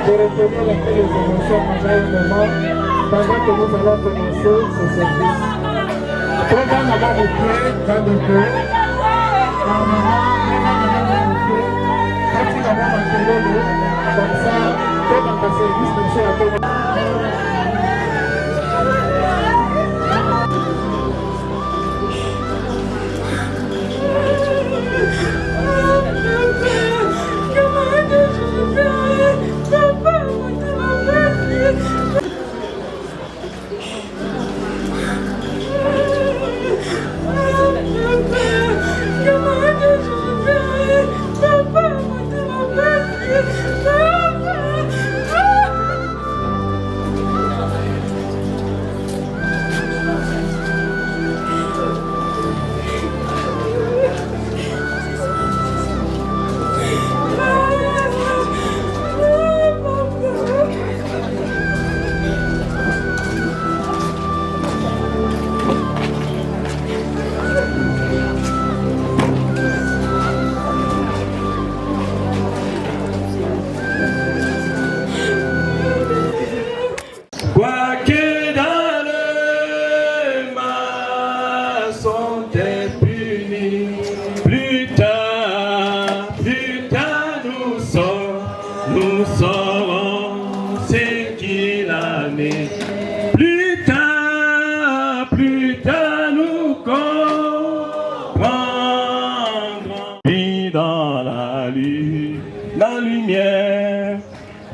de retenir un peu les émotions pendant un moment, pendant que nous allons commencer ce service. Prenez d'abord vos pieds dans le cœur. Quand il va avoir comme ça, pendant le service, monsieur a fait.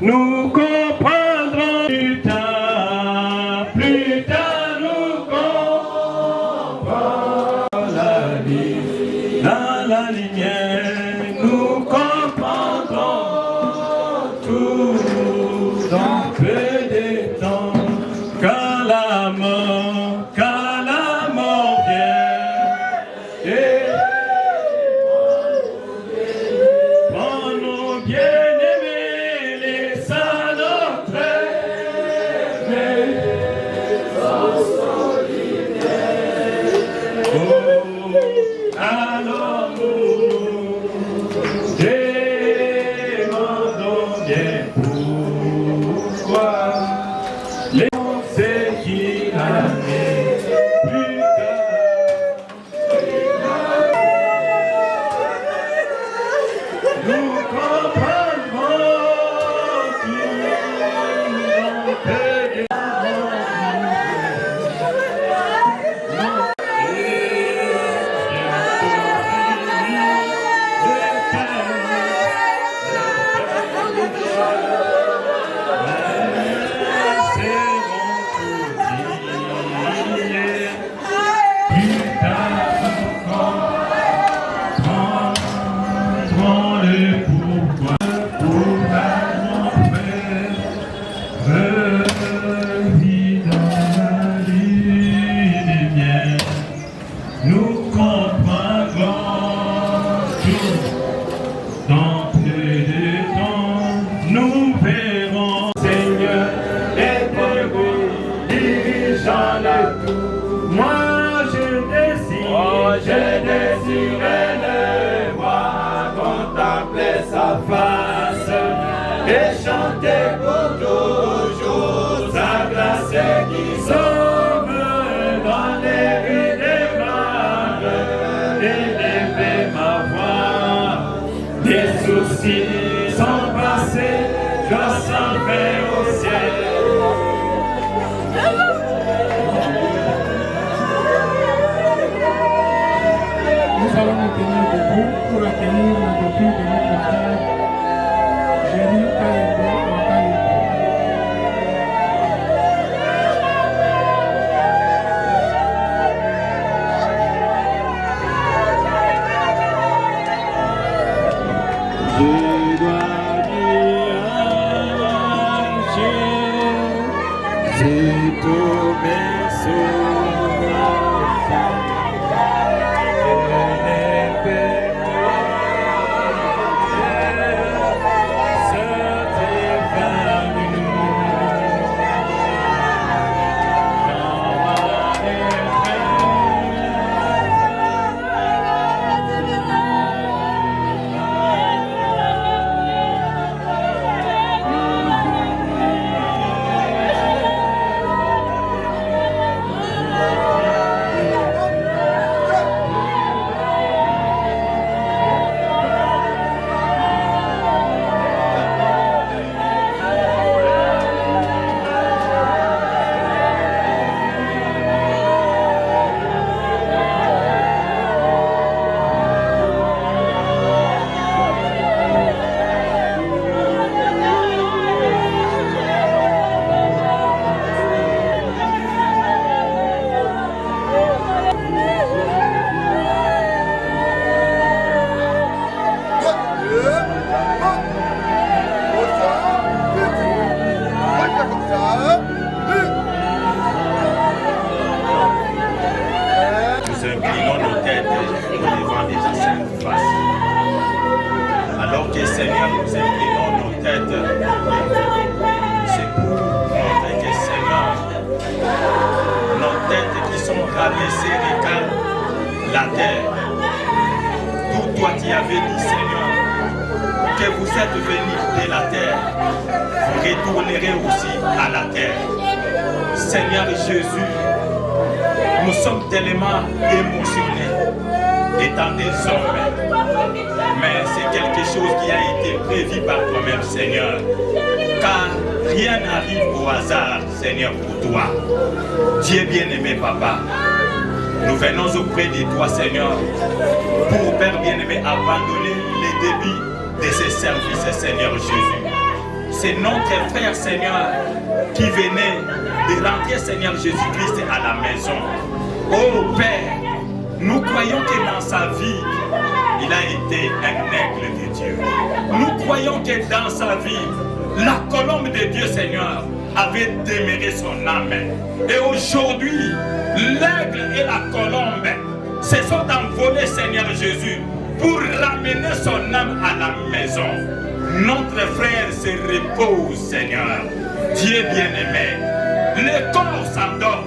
Nous comprendrons plus tard nous comprendrons la vie. Dans la lumière, nous comprendrons tout dans peu de temps. Quand la mort vient, et prends nos bien-aimés, les alors nous demandons bien pourquoi les pensées qui arrivent plus tard. Nous comprendrons tout dans peu de nous comprendrons tout dans peu de temps. Nous verrons Seigneur éternel, dirigeant le tout. Moi je désirais le voir, contempler sa face et chanter pour toujours sa grâce qui sauve dans les rues des mares. Élever ma voix, des soucis sont passés, je s'en vais au ciel. Nous allons nous tenir debout pour accueillir la copie de notre frère Jérémy Kalembe Wakalipo. Je dois dire c'est tous mes souhaits. avez dit, Seigneur, que vous êtes venus de la terre, vous retournerez aussi à la terre. Seigneur Jésus, nous sommes tellement émotionnés étant des hommes, mais c'est quelque chose qui a été prévu par toi-même, Seigneur, car rien n'arrive au hasard, Seigneur, pour toi. Dieu bien-aimé, Papa, nous venons auprès de toi, Seigneur, pour, Père bien-aimé, abandonner les débits de ces services, Seigneur Jésus. C'est notre frère, Seigneur, qui venait de rentrer, Seigneur Jésus-Christ, à la maison. Oh Père, nous croyons que dans sa vie, il a été un aigle de Dieu. Nous croyons que dans sa vie, la colombe de Dieu, Seigneur, avait demeuré son âme. Et aujourd'hui, l'aigle et la colombe se sont envolés, Seigneur Jésus, pour ramener son âme à la maison. Notre frère se repose, Seigneur. Dieu bien-aimé, le corps s'endort,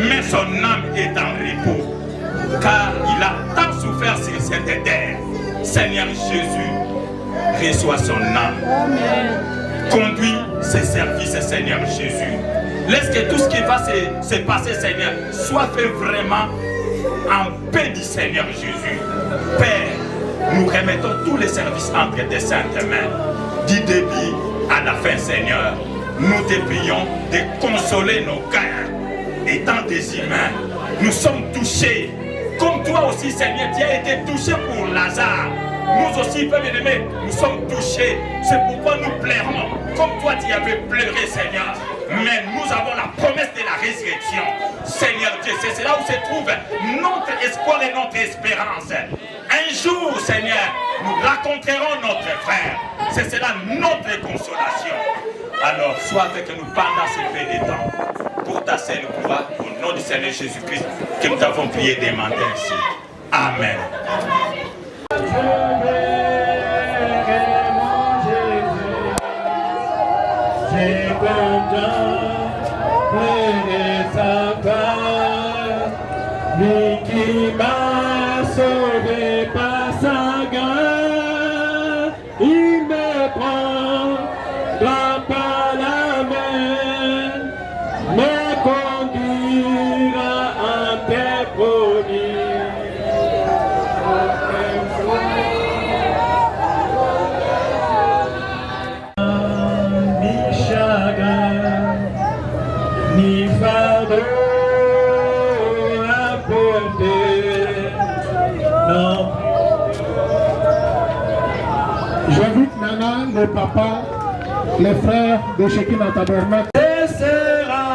mais son âme est en repos, car il a tant souffert sur cette terre. Seigneur Jésus, reçois son âme. Amen. Conduis ses services, Seigneur Jésus. Laisse que tout ce qui va se passer, Seigneur, soit fait vraiment en paix du Seigneur Jésus. Père, nous remettons tous les services entre tes saintes mains. Du début à la fin, Seigneur, nous te prions de consoler nos cœurs. Étant des humains, nous sommes touchés. Comme toi aussi, Seigneur, tu as été touché pour Lazare. Nous aussi, Père bien-aimé, nous sommes touchés. C'est pourquoi nous pleurons. Comme toi, tu avais pleuré, Seigneur. Mais nous avons la promesse de la résurrection. Seigneur Dieu, c'est là où se trouve notre espoir et notre espérance. Un jour, Seigneur, nous rencontrerons notre frère. C'est cela notre consolation. Alors, sois avec nous pendant ces peu de temps. Pour ta sainte gloire, au nom du Seigneur Jésus-Christ, que nous avons prié des mains ainsi. Amen. J'ai content, pleuré sa part, lui qui m'a sauvé par sa grâce, il me prend par la main, me conduira en terre promise. Ni fardeau à porter, non. J'invite maintenant le papa, les frères de Shekinah Tabernacle. Ce sera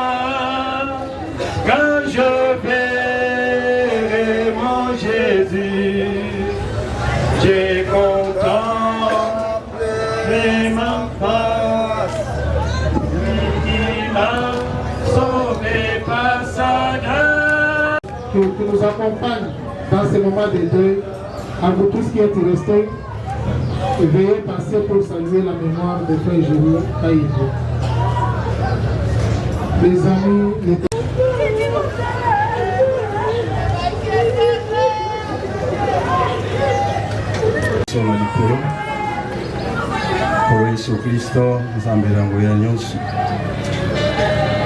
quand je verrai mon Jésus, j'ai content vraiment pas. Qui nous accompagne dans ces moments de deuil, à vous tous qui êtes restés, et veuillez passer pour saluer la mémoire de Frère Julie Kaïdjo. Les amis, les Sono likolo Kolo Yesu Kristo Nzambe na ngoya nyonso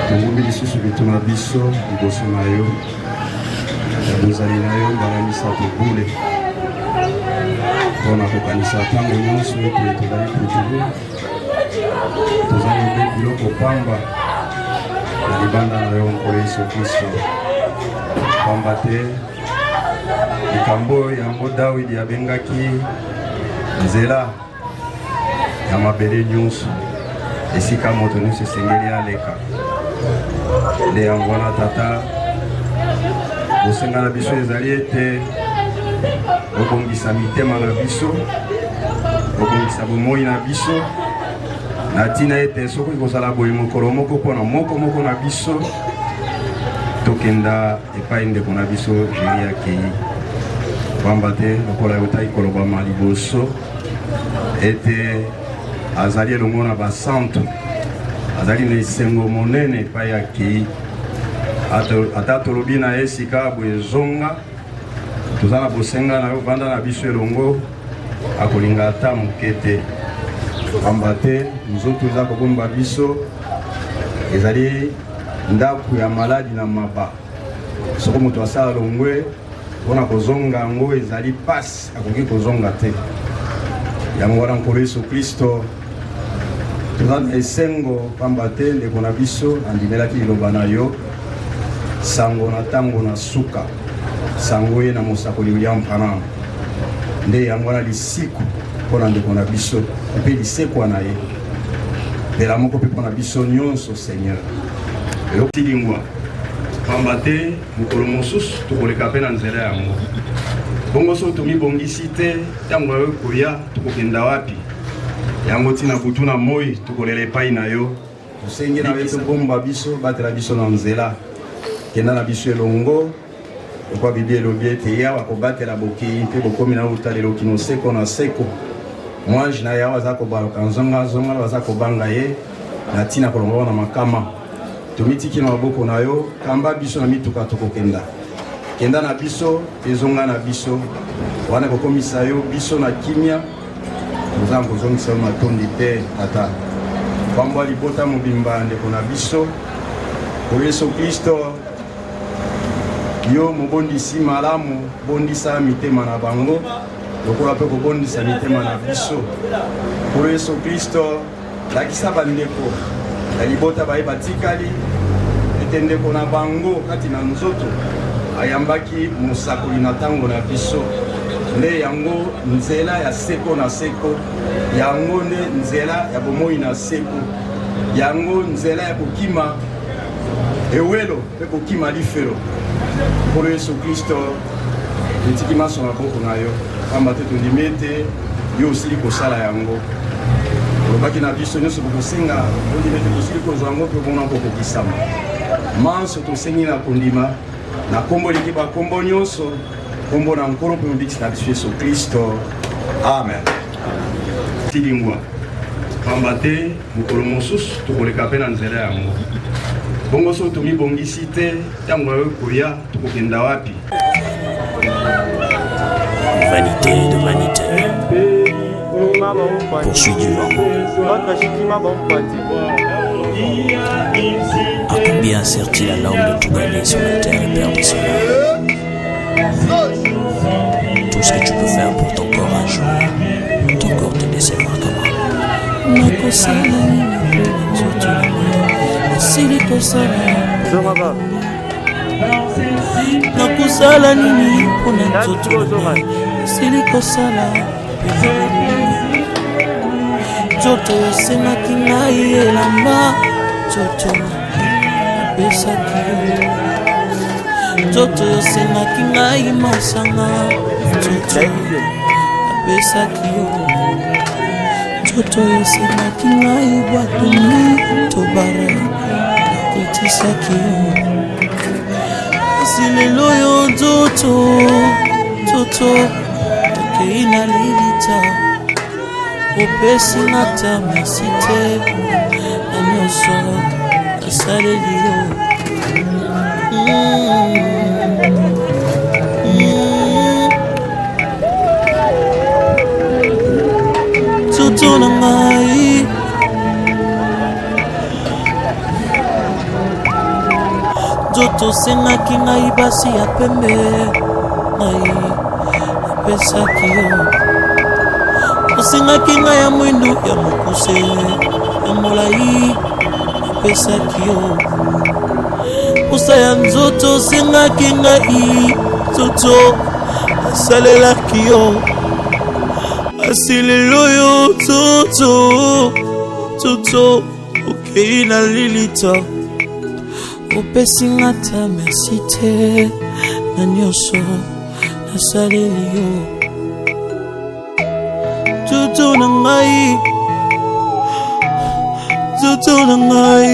tozombi lisusu bituna biso liboso na yo bozali na yo mbala misato bule mpona kokanisa ntango nyonso ete tozali kojubu tozali mpe biloko pamba na libanda na yo nkolo Yesu Kristo pamba te likambo yango Dawidi abengaki nzela ya mabele nyonso esika moto nyonso esengeli aleka nde yango wana tata bosenga na biso ezali ete obongisa mitema na biso obongisa bomoi na biso na ntina ete soki kozala boye mokolo moko mpona moko na biso tokenda epai ndeko na biso Jeri akei pamba te lokola yotaki kolobama liboso ete azali elongo na basantu azali na esengo monene epai akei ata tolobi na ye sika boye zonga toza na bosenga na yo vanda na biso elongo akolinga ata moke te pamba te nzoto eza kobomba biso ezali ndako ya maladi na maba soko moto asala longwe mpona kozonga yango ezali pasi akoki kozonga te yango wana nkolo Yesu Kristo toza na esengo pamba te ndeko na biso andimelaki liloba na yo sango na ntango na suka sango ye na mosakoli William Branham nde yango wana lisiku mpona ndeko na biso mpe lisekwa na ye mbela moko mpe mpona biso nyonso Seigneur elotilingwa pamba te mokolo mosusu tokoleka mpe na nzela yango bongo so tomibongisi te ntango na yo koya tokokenda wapi yango ntina butu na moi tokolela epai na yo tosengi na yo tobomba biso batela biso na nzela kenda na biso elongo lokwa Biblia elobi ete yawa kobatela bokei mpe bokomi na utalelo kino seko na seko mwanji na yawa aza kobaluka nzonga baza kobanga ye na ntina kolongola na makama tomitiki na maboko na yo kamba biso na mituka tokokenda kenda na biso ezonga na biso wana kokomisa yo biso na kimia toza kozongisa yo matondi te tata pambwa libota mobimba ndeko na biso po Yesu Kristo yo mobondisi malamu bondisa mitema na bango lokola mpe kobondisa mitema na biso po Yesu Kristo lakisa bandeko ya libota baye batikali ete ndeko na bango kati na nzoto ayambaki mosakoli na ntango na biso nde yango nzela ya seko na seko yango nde nzela ya bomoi na seko yango nzela ya kokima ewelo mpe kokima lifelo mpona Yesu Kristo etiki maso na maboko na yo pamba te tondimi ete yo osili kosala yango olobaki na biso nyonso bokosenga ondimi ete tosili kozwa yango mpe bona kokokisama manso tosengi na kondima na kombo eleki bakombo nyonso kombo na nkolo mpe mobikisi na biso Yesu Kristo amen tilingwa pamba te mokolo mosusu tokoleka mpe na nzela yango bongo so tomibongisi te ntango na yo koya tokokenda wapi Vanité de vanité poursuit du vent. À combien sert-il à l'homme de tout gagner sur la terre et perdre cela? Tout ce que tu peux faire pour ton corps un jour, ton corps te décevra comment? Nakusala nini pona nzoto silikosala nzoto esengaki ngai elamba nzoto apesaki yo nzoto esengaki ngai masanga nzoto apesaki yo nzoto esengaki ngai bwatoni tobara akotisaki yo silelo yo nzoto okei na lilita opesi na ta merci te na nyonso asaleli yo nzoto na ngai nzoto osengaki ngai basi ya pembe ngai apesaki yo osengaki ngai ya mwindu ya mokuse ya molai apesaki yo posa ya nzoto osengaki ngai nzoto asalelaki yo asilelo yo nzoto okei na lilita opesi nga ta merci te na nyonso nasaleli yo nzoto na ngai nzoto na ngai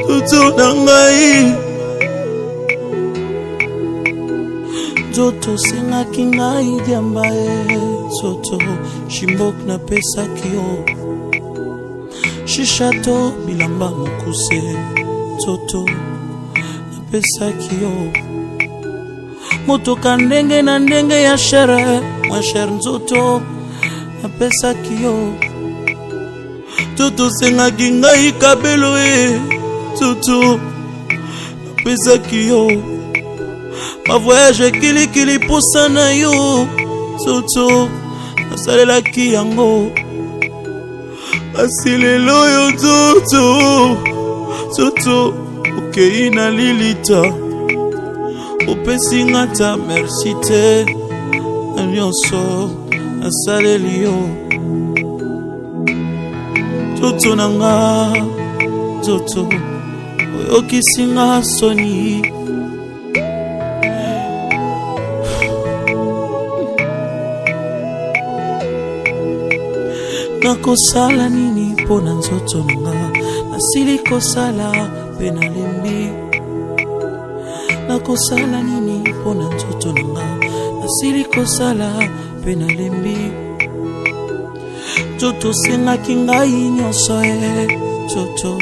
nzoto na ngai nzoto osengaki ngai diamba ye nzoto shimbok napesaki yo shishato bilamba mokuse nzoto napesaki yo motoka ndenge na ndenge ya chere mwa cher nzoto napesaki yo toto sengaki ngai kabelo e toto napesaki yo ma voyage kilikili posa na yo toto nasalelaki yango kasi lelo yo toto okei na lilita opesi nga ta merci te na nyonso nasaleli yo toto na nga toto oyokisi nga soni nakosala nini mpo na nzoto na nga nasili kosala mpe nalembi nakosala nini mpo na nzoto na nga nasili kosala mpe nalembi toto sengaki ngai nyonso toto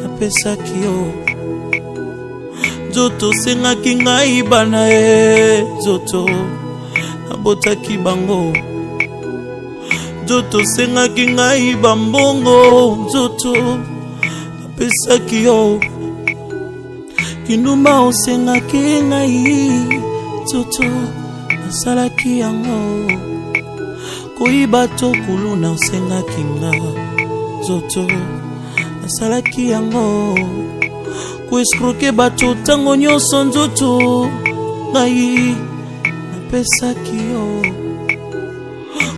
napesaki yo toto sengaki ngai bana toto nabotaki bango toto sengaki ngai bambongo toto napesaki yo kindumba osengaki ngai toto nasalaki yango koyiba to kuluna osengaki nga toto nasalaki yango koeskroke bato tango nyonso nzoto ngai napesaki yo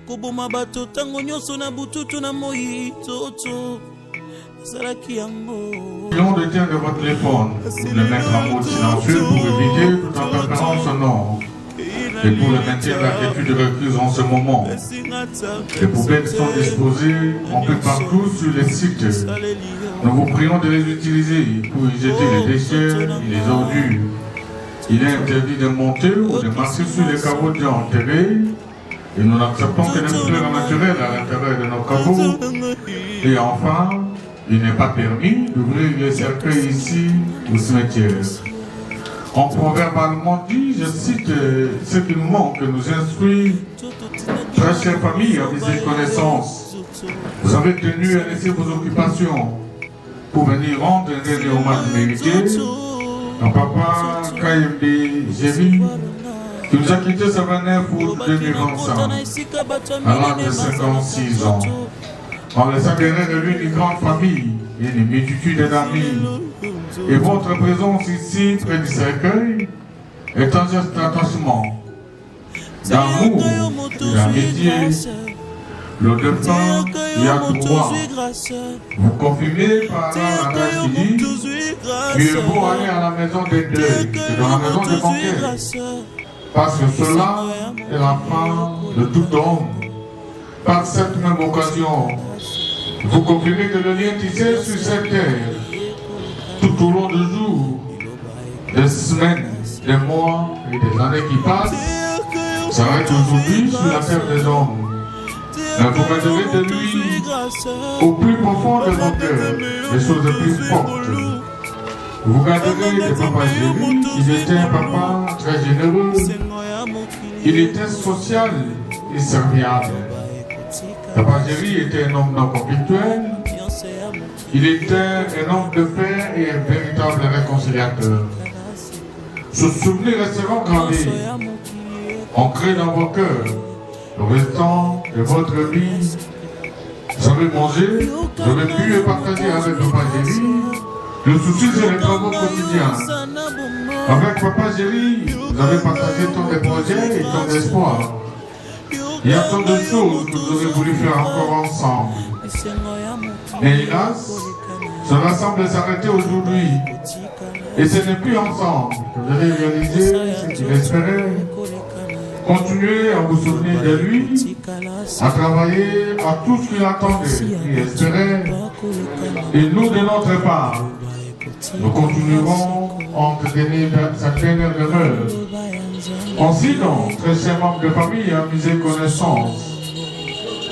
koboma bato tango nyonso na bututu na moi toto nasalaki yango. De dire de votre téléphone, de mettre en mode silencieux pour éviter toute interférence sonore. Et pour le maintien de la quiétude recluse en ce moment, les poubelles sont disposées un peu partout sur les sites. Nous vous prions de les utiliser pour y jeter les déchets et les ordures. Il est interdit de monter ou de marcher sur les caveaux déjà enterrés. Et nous n'acceptons que des fleurs naturelles à l'intérieur de nos caveaux. Et enfin, il n'est pas permis d'ouvrir les cercueils ici au cimetière. En proverbe allemand dit, je cite, ce qui nous manque, nous instruit, très chère famille, à viser connaissance. Vous avez tenu à laisser vos occupations pour venir rendre un dernier hommage mérité à papa KMB Géry, qui nous a quitté ce 29 août 2025, à l'âge de 56 ans. En laissant derrière lui une grande famille et une multitude d'amis. Et votre présence ici, près du cercueil, est un geste d'attachement, d'amour, d'amitié. Le défunt y a droit. Vous confirmez par là la qui dit, mieux vaut aller à la maison des deuils que dans la maison des banquets. Parce que cela est la fin de tout homme. Par cette même occasion, vous confirmez que le lien tissé sur cette terre, tout au long des jours, des semaines, des mois et des années qui passent, s'arrête aujourd'hui sur la terre des hommes. Mais vous garderez de lui, au plus profond de vos cœurs, les choses les plus fortes. Vous garderez de papa Géry, il était un papa très généreux, il était social et serviable. Papa Géry était un homme non conflictuel, il était un homme de paix et un véritable réconciliateur. Ce souvenir restera gravé, ancré dans vos cœurs. Le restant de votre vie, vous avez mangé, vous avez pu partager avec Papa Géry le souci et les travaux quotidiens. Avec Papa Géry, vous avez partagé tant de projets et tant d'espoir. Il y a tant de choses que vous aurez voulu faire encore ensemble. Mais hélas, cela semble s'arrêter aujourd'hui. Et ce n'est plus ensemble que vous allez réaliser ce qu'il espérait. Continuez à vous souvenir de lui, à travailler à tout ce qu'il attendait et espérait. Et nous, de notre part, nous continuerons à entretenir cette dernière demeure. Ainsi donc, très chers membres de famille, amusez connaissance.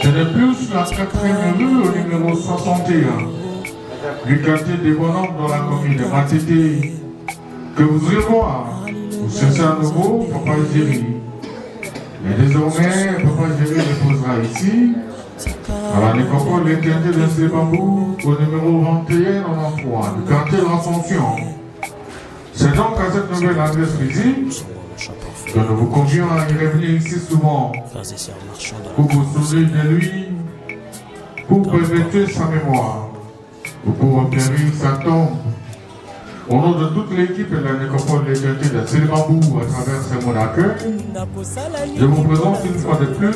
Ce n'est plus la 4e rue au numéro 61 du quartier des Bonhommes dans la commune de Matete que vous irez voir C'est ça à nouveau, Papa Géry. Et désormais, Papa Géry reposera ici, à la nécropole de l'éternité de Sébambou, au numéro 2193, du quartier de l'Ascension. C'est donc à cette nouvelle adresse physique que nous vous convions à y revenir ici souvent pour vous souvenir de lui, pour perpétuer sa mémoire, pour opérer sa tombe. Au nom de toute l'équipe de la nécropole de l'éternité de Sébambou, à travers ce mot d'accueil, je vous présente une fois de plus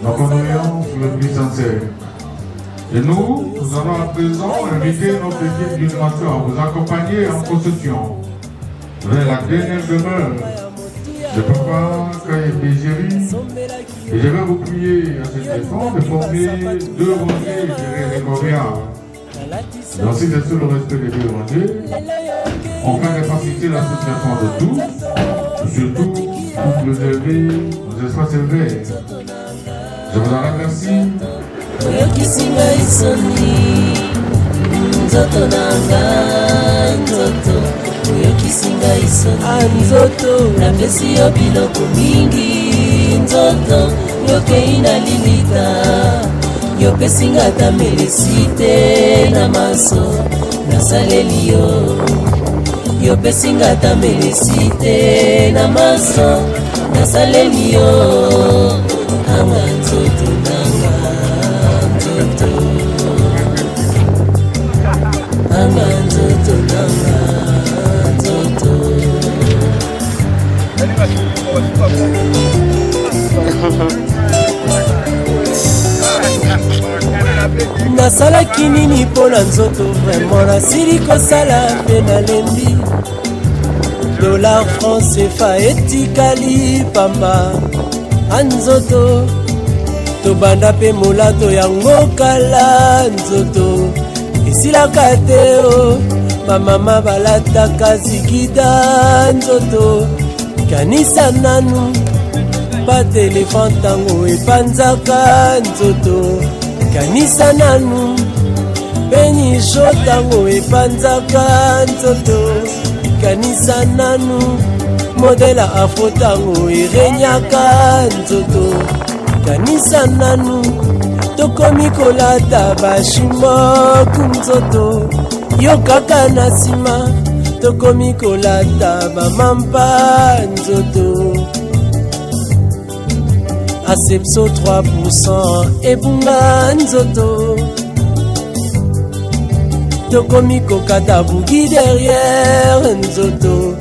nos condoléances le plus sincère. Et nous allons à présent inviter notre équipe d'animation à vous accompagner en procession vers la dernière demeure de Papa Kaye Géry. Et je vais vous prier à cet effort de former 2 rangées derrière les lauréats. Ainsi de sous le respect des 2 rangées, afin de faciliter la situation de tous, surtout pour préserver nos espaces verts. Je vous en remercie. Nzoto napesi yo biloko mingi, nzoto yokei na lilita, yopesinga ata melesi te na maso nasaleli yo, yopesinga ata melesi te na maso nasaleli yo, anga nzoto nanga nzoto, anga nzoto nanga nzoto. Nasalaki nini mpo na nzoto, vraiment nasili kosala mpe nalembi. Dollar franc CFA etikali pamba anzoto, tobanda mpe molato yango kala nzoto esilaka te o, bamama balataka zikida nzoto, kanisa nanu batelefon ntango epanzaka nzoto, kanisa nanu benisho ntango epanzaka nzoto, kanisa nanu modela afro ntango erenyaka nzoto, kanisa nanu tokomi kolata bashimoku nzoto, yo kaka na nsima tokomi kolata bamampa nzoto. Asepso 3% ebunga nzoto, tokomi kokata bugi derrière nzoto,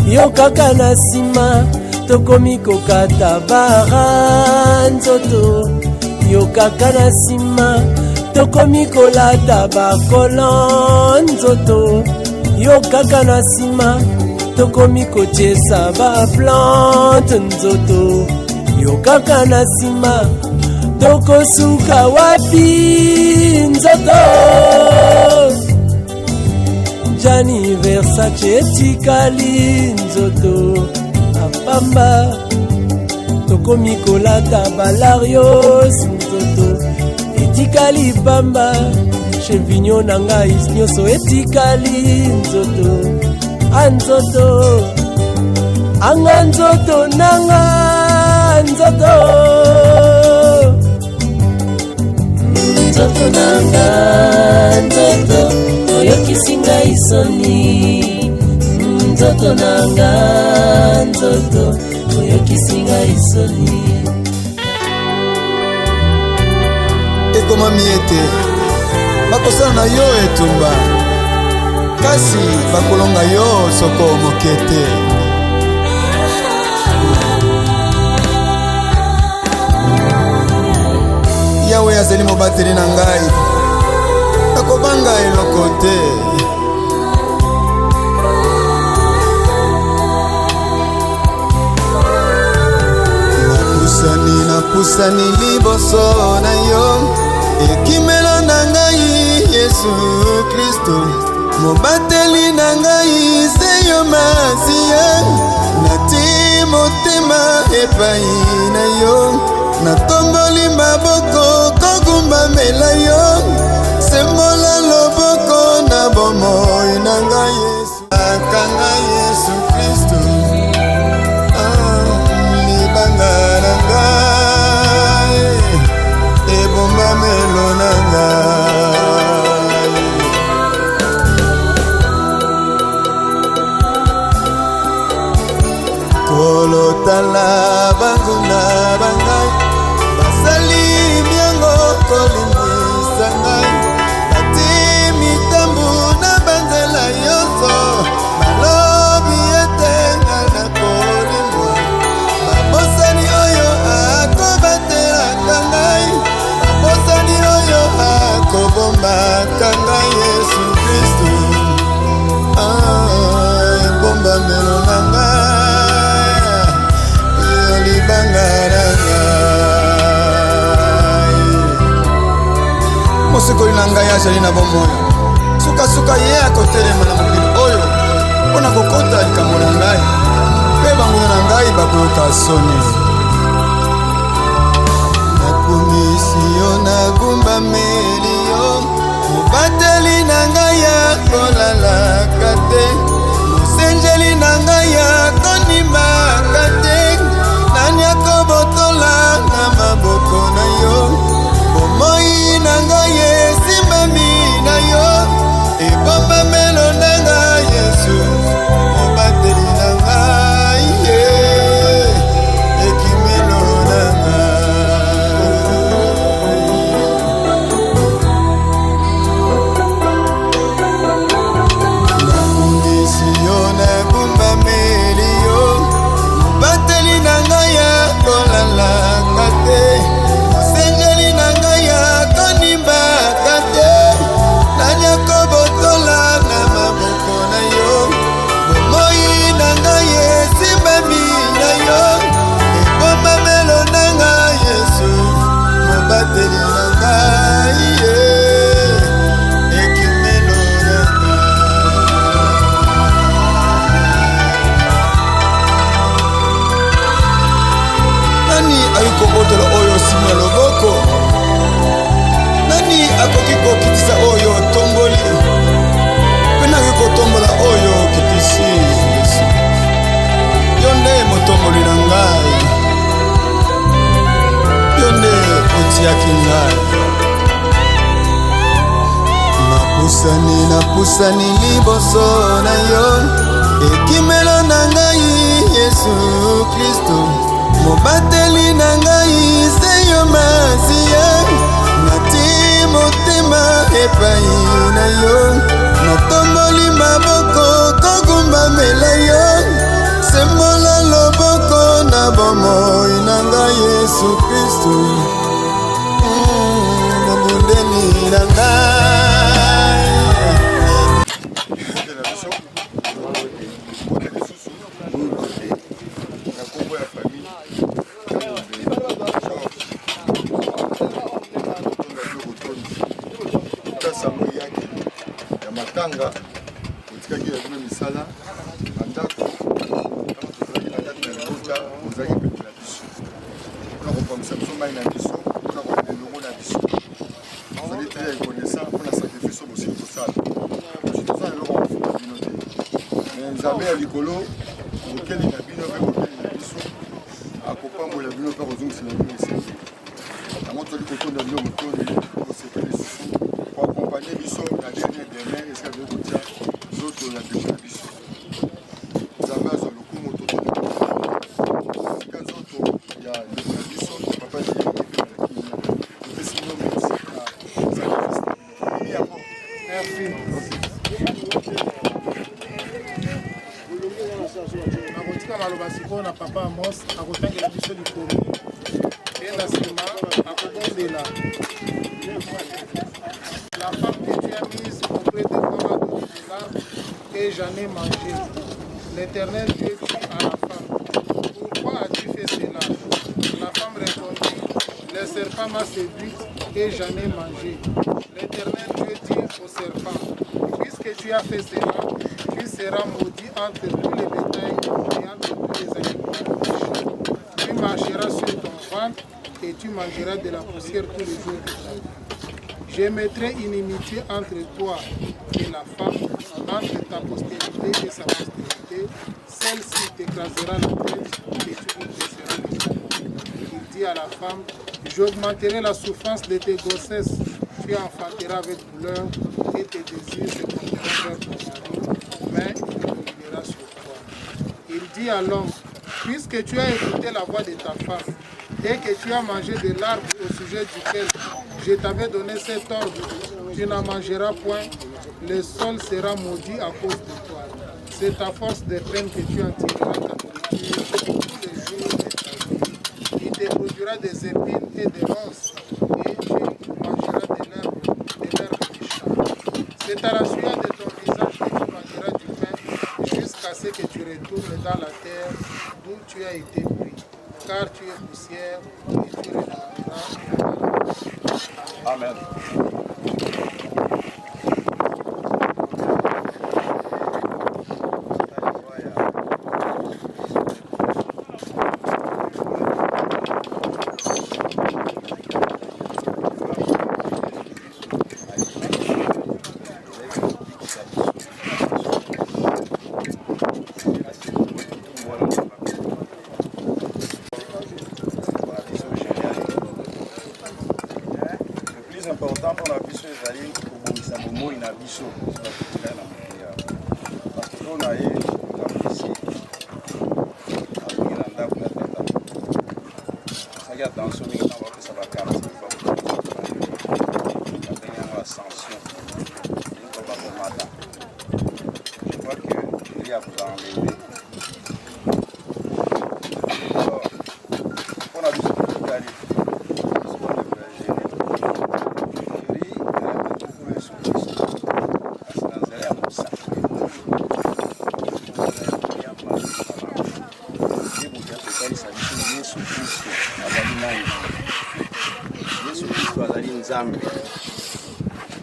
yo kaka na nsima tokomi kokata bara nzoto, yo kaka na nsima tokomi kolata bakolon nzoto, yo kaka na nsima tokomi kotiesa baplante nzoto, yo kaka na nsima tokosuka wapi nzoto. Gianni Versace etikali nzoto apamba, tokomi kolata balarios nzoto etikali pamba, chevignon na ngai nyonso etikali nzoto anzoto, anga nzoto nanga nzoto, nzoto nanga nzoto oyokisinga isoni, nzoto nanga nzoto oyokisinga isoni. Ekoma miete bakosala na yo etumba, kasi bakolonga yo soko mokete. Yawe azali mobateli na ngai, nakobanga eloko te. Napusani liboso na yo, ekimelo na ngai Yesu Kristo, mobateli na ngai se yo Masia, nati motema epai na yo, natomboli maboko kogumbamela yo, sembola loboko na bomoi na ngai Yesu, akanga Yesu Kristo. kala banguna bangai basali miango kolimwisa ngai bati mitambu na banzela yoso balobi ete nga na kolimwa babosani oyo akobatelaka ngai babosani oyo akobombaka ngai Yesu Kristu bomba melo na ngai yo libanga na ngai mosikoli na ngai azali na bomoi sukasuka ye akotelema na mokili oyo mpona kokota likambo na ngai mpe banguna na ngai bakoyoka soni nakumisi yo nagumbameli yo mobateli na ngai ya kolalaka te mosenjeli na ngai ya kondimaka te nani akobotola na maboko na yo bomoi na ngai esimbami na yo ebombamelo na ngai Yesu mobateli na ngai ye ekimelo na akoki kokitisa oyo tomboli mpe nakoki kotombola oyo kitisi Yesu yo nde motomboli na ngai yo nde otiaki ngai napusani liboso na yo ekimelo na ngai Yesu Kristo mobateli na ngai se yo masiya nati motema epai na yo natomboli maboko kogumbamela yo sembola loboko na bomoi na ngai Yesu Kristu mobundeli na ngai matanga otikaki ya bino misala bandako tozalaki na kati na libota ozalaki pete na biso mpona kopamisa biso mai na biso mpona komela elongo na biso ozali te ya reconnaissant mpona sacrifice oyo bosili kosala osi tozala eloko kofuka bino te me nzambe ya likolo bokeli na bino mpe bokeli na biso akopambola bino mpe kozongisela bino esengi yango tozali kotonda bino motondi kosepela lisusu koakompagne biso na dernière esika bino kotia zoto ya ndeko na biso nzambe azwa lokumu totoesika zoto ya ndeko na biso papa jeyaki mpe malaki topesi bino merci na sacrifice na bino yango merci nakotika maloba sikoyo na papa Amos akotangela biso likolo mpe na nsima akobondela la femme que tu as mise auprès de toi m'a donné de l'arbre et j'en ai mangé. L'Éternel Dieu dit à la femme, pourquoi as-tu fait cela? La femme répondit, le serpent m'a séduite et j'en ai mangé. L'Éternel Dieu dit au serpent, puisque tu as fait cela, tu seras maudit entre tous les bétails et entre tous les animaux. Tu marcheras sur ton ventre et tu mangeras de la poussière tous les jours de ta vie. Je mettrai inimitié entre toi et la femme, entre ta postérité et sa postérité. Celle-ci t'écrasera la tête et tu lui blesseras le cou. Il dit à la femme, j'augmenterai la souffrance de tes grossesses. Tu enfanteras avec douleur et tes désirs se porteront vers ton mari, mais il dominera sur toi. Il dit à l'homme, puisque tu as écouté la voix de ta femme et que tu as mangé de l'arbre au sujet duquel je t'avais donné cet ordre, tu n'en mangeras point, le sol sera maudit à cause de toi. C'est à force de peine que tu en tireras ta nourriture tous les jours de ta vie. Il te produira des épines et des ronces, et tu mangeras de l'herbe du champ. C'est à la sueur de ton visage que tu mangeras du pain, jusqu'à ce que tu retournes dans la terre d'où tu as été pris. Car tu es poussière et tu retourneras. Amen. Important pour la biso ezali kobongisa bomoi na biso bakotikala na moto parce que on a ye kamisi alingi na ndako ya tata saki attention mingi na bapesa bakarti babengi yango ascension elingi bakomata je crois que eli akozala enleve mpona biso kotikali Yesu Kristo azali nzambe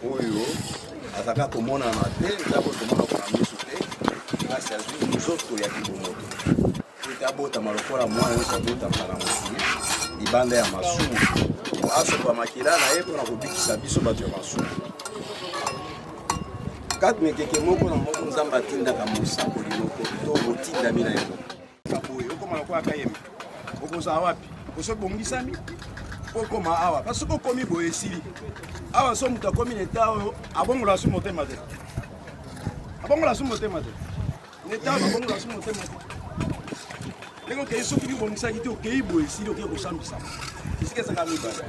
oyo azaka komonana te nzambe tomona kona miso te kasi azwi nzoto ya kibomoto ete abotama lokola mwana nyonso abotamaka na mokili libanda ya masumu asopa makila na ye mpona kobikisa biso bato ya masumu kati mekeke moko na moko nzambe atindaka mosakoli moko to botindami na yango kaboye okoma lokola kayembe okozala wapi osoki bongisami okoma awa kasi soki okomi boye esili awa so moto akomi na eta oyo abongola su motema te abongola su motema te neta oyo abongola su motema te ndenge okei soki bibongisaki te okei boye esili okei kosambisama esika ezaka mibale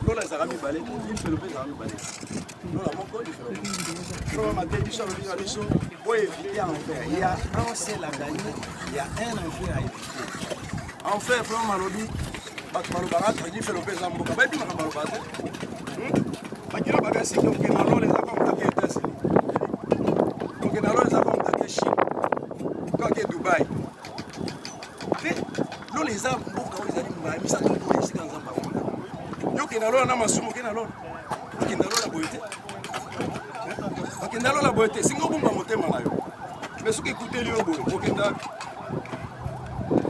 lola ezaka mibale lifelo mpe ezaka mibale lola moko lifelo lola mate biso alobi na biso oyo éviter enfer il y a un seul à gagner il y a un enfer à éviter enfer vraiment malobi bato balobaka tradi felo mpe eza mboka bayebi makambo baloba te bakilo bakasiki okende na lolo eza comme take États-Unis okende na lolo eza comme take Chine kake Dubai te lolo eza mboka oyo ezali mbala misato boye esika nzambe afonda yo okende na lolo na masumu okende na lolo okende na lolo na boye te okende na lolo na boye te singa obomba motema na yo me soki ekuteli yo boye okende wapi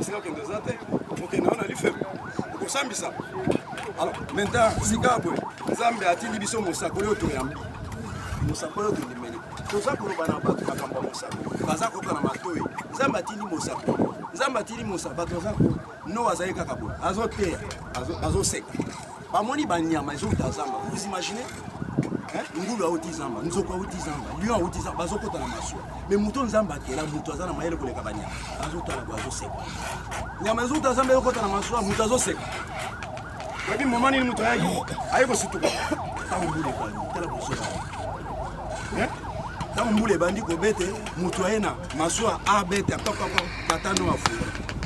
singa okende eza te okende wana lifeme okosambisa alors maintenant sika boye nzambe atindi biso mosakoli oyo toyambi mosakoli oyo tondimeli toza koloba na bato makambo ya mosakoli baza koyoka na matoi nzambe atindi mosakoli nzambe atindi mosakoli bato baza no azali kaka boye azoteya azoseka bamoni banyama ezouta zamba vous imaginez ngulu auti zamba nzoko auti zamba lion auti zamba bazokota na masuwa mais muto nzambe akela muto aza na mayele koleka banyama azotala kwa azoseka nyama ezouta zamba yokota na masuwa muto azoseka babi mama nini muto ayi kosituka tambule bandi tala kosoba tambule bandi kobete muto aye na masuwa abete akokoko batano afu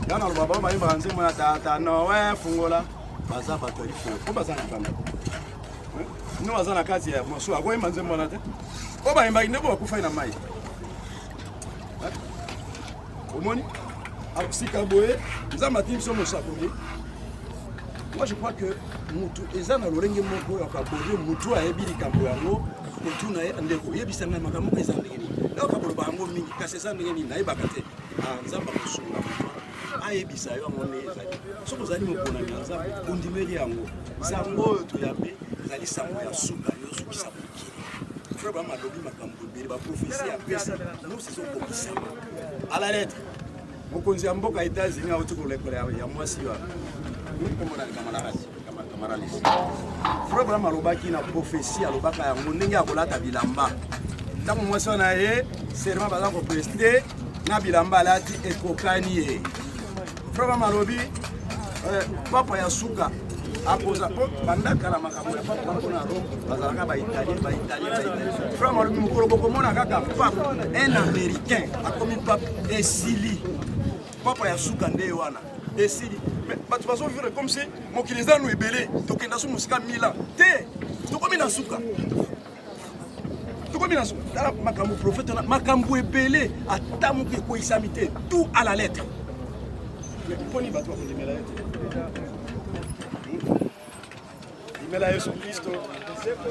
yana loba baba bayi banze mona tata no we fungola baza bato ifo ko baza na banda no baza na kati ya masuwa ko banze mona te ko ba imba indebo kufa na mai omoni akusika boye nzamba timso mosakoli. Moi je crois que mutu ezana lolenge moko yakabole mutu ayebi likambo yango kotuna ye ndeko yebisanga makambo ezandengeni na kabolo bango mingi kasi ezandengeni na yebaka te nzamba kosunga ayebisa yo amone ezali soko zali mokona na nzamba kondimeli yango sango to yabe zali sango ya suka yo sukisa mokili frère ba malobi makambo bele ba prophétie apesa nous c'est son komisa à la lettre mokonzi ya mboka États-Unis auti kolekole ya mwasi wa frère malobaki na prophétie alobaka yango ndenge akolata bilamba ntango mwasi wana ye serment baza kopreste na bilamba alati ekokani ye Frère Malobi, papa ya suka. Aposa po bandaka na makambo ya papa na Rome bazalaka ba italien. Frère Malobi mukolo bokomona kaka papa un américain akomi papa esili. Papa ya suka nde wana esili. Mais batu bazo vivre comme si mokili zanu ebele tokenda su musika mila te tokomi na suka. Dans makambo prophète makambo ebele atamu ke ko isamité tout à la lettre. Mais poni bato ko limela lettre. Limela Yesu Kristo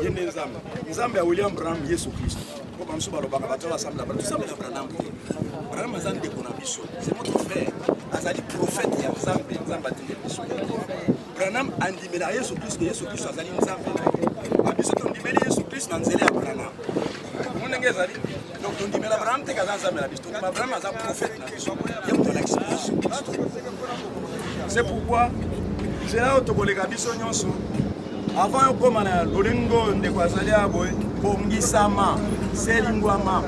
yende nzambe. Nzambe ya William Branham Yesu Kristo. Ko bamso balobaka bato assemble ba tout ça la Branham. Branham azan de konabiso. C'est notre frère. Azali prophète ya nzambe, nzamba tinde biso. Branham andimela Yesu Kristo azali nzambe. Abiso tondimela Yesu Kristo na nzela ya Branham. Donc on dit mais Abraham te kaza nzambe na biso. Abraham aza prophète na biso. C'est pourquoi c'est là où tokoleka biso nyonso. Avant yokoma na lolingo ndeko azali aboye bongisama selingwama.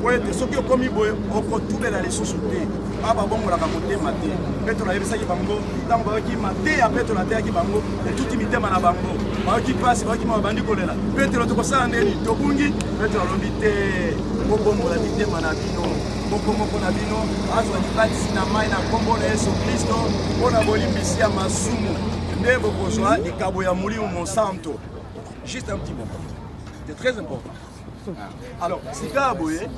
Po ete soki okomi boye okotubela lisusu te. Aba bongolaka motema te. Petro ayebisaki bango ntango bayoki mateya Petro ateyaki bango etuti mitema na bango. Bayoki pasi bayoki mabandi kolela. Petro tokosala ndeni tobungi Petro alobi te bobongola mitema na bino. Moko na bino azwa libatisi na mai na kombo na Yesu Kristo mpona bolimbisi ya masumu nde bokozwa likabo ya molimo Monsanto. Juste un petit moment. C'est très important. Alors, sika boye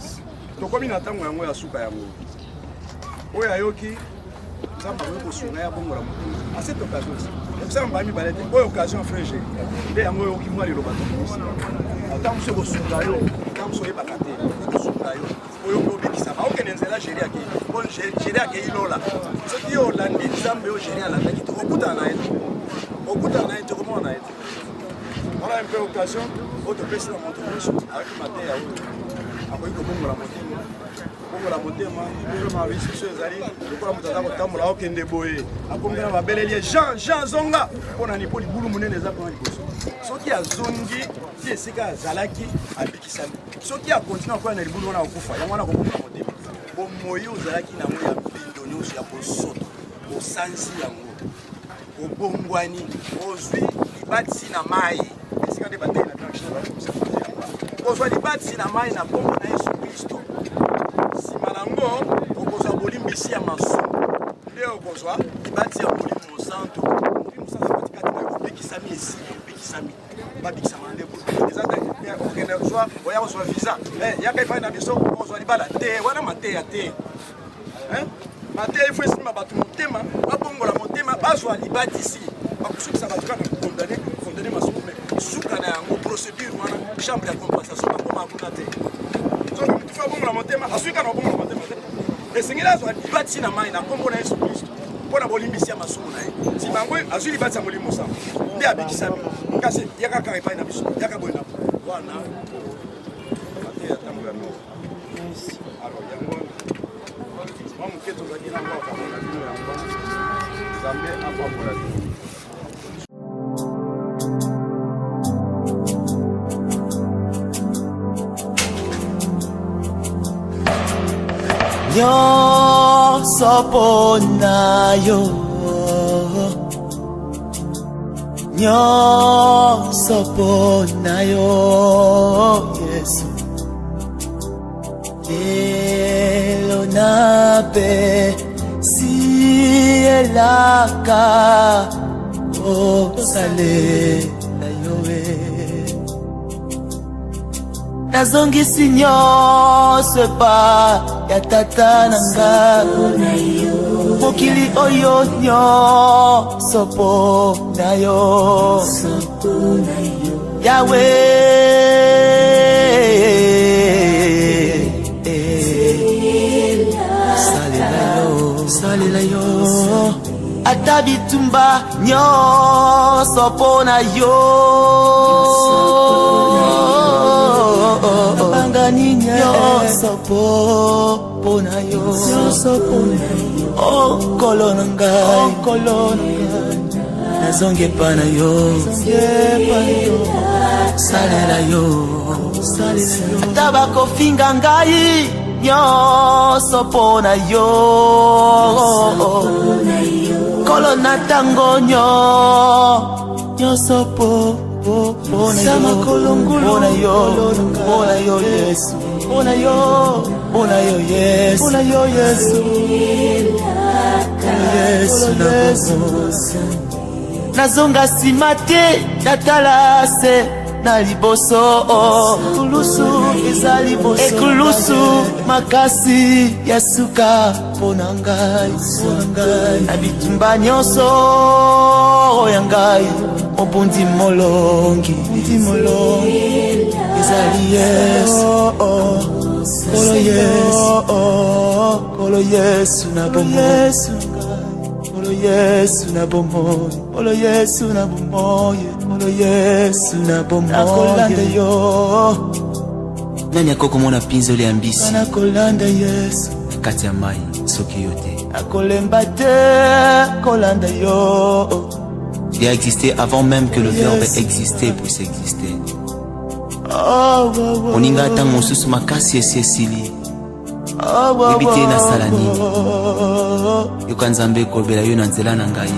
tokomi na ntango yango ya suka yango oyo ayoki nzambe akosunga ya bongo la moto. À cette occasion aussi ça m'a mis balete oyo occasion frère nde yango yoki mwa liloba tokomisi ntango so kosunga yo ntango so yebaka te kosunga yo oyo kobikisa baokende nzela géri yake bon géri yake ilola soki yo olandi nzambe yo géri alandaki tokokutana na ye tokomona na ye. Voilà un peu l'occasion, autre personne à montrer avec ma tête à autre. Après, il faut la monter, je m'avais dit sur les alliés, je crois que je vais vous dire que boye. Après, je vais belle lié Jean Zonga. On a pas boulot monnaie les apprendre. Ce qui a zongi, qui est ce qu'a Zalaki à Bikisami. Ce qui a continué encore dans le boulot on a okufa. Il y a un beaucoup de monter. Bon moyo Zalaki na moya bindoni aussi à posoto. Au sansi yango. Au bongwani, au zui, ibati na mai. Kozwa libati na mai na kombo na Yesu Kristo. Sima nango okozwa bolimbisi ya masumu. Leo okozwa libati ya molimo Monsanto. Molimo Monsanto katikati na kubikisami esi, kubikisami. Babikisama ndeko. Ezata ya okende kozwa oya kozwa visa. Yaka ifa na biso okozwa libala te wana mateya te. Mateya ifo esima batu motema, babongola motema bazwa libati ici. Bakusukisa batu kana condamné masumu. Suka na yango procédure wana chambre ya compensation bakoma akuna te. So tu fa bongo la motema asuka na bongo la motema. Esengela zo libati na mai na kombo na Yesu Kristo. Pona bolimbisi ya masumu na ye. Si bango azuli libati ya molimo sa. Nde abikisami. Kasi yaka ka epai na biso. Yaka boyena. Wana. Ate atambo ya no. Alors yango. Mamu keto za kila mwa kwa na bino yango. Zambe apa bola. Nyonso pona yo, nyonso pona yo, Yesu. Lelo nape si elaka osale na yowe. Nazongisi nyonso pa ya tata nanga mokili oyo nyonso pona yo Yahweh salela yo ata bitumba nyonso pona yo nyonso pona yo okolo na ngai nazonge pa na yo salela yo ata bakofinga ngai nyonso mpo na yo kolo na ntango nyonso mpo na yo Yesu mpo na yo Yesu nazonga nsima te natala se na liboso ekulusu makasi ya suka mpo na ngai na bitumba nyonso ya ngai mobundi molongi ezali Yesu kolo Yesu na bomoi Olo Yesu na bomoi, Olo Yesu na bomoi, Olo Yesu na bomoi. Nakolanda yo. Nani akokomona pinzo le ambisi? Nakolanda Yesu. Kati ya mai soki yote. Nakolemba te, kolanda yo. Il a existé avant même que le verbe existait puisse exister. Oninga tango mosusu makasi esili. Ebite na salani yoka nzambe kobela yo na nzela na ngai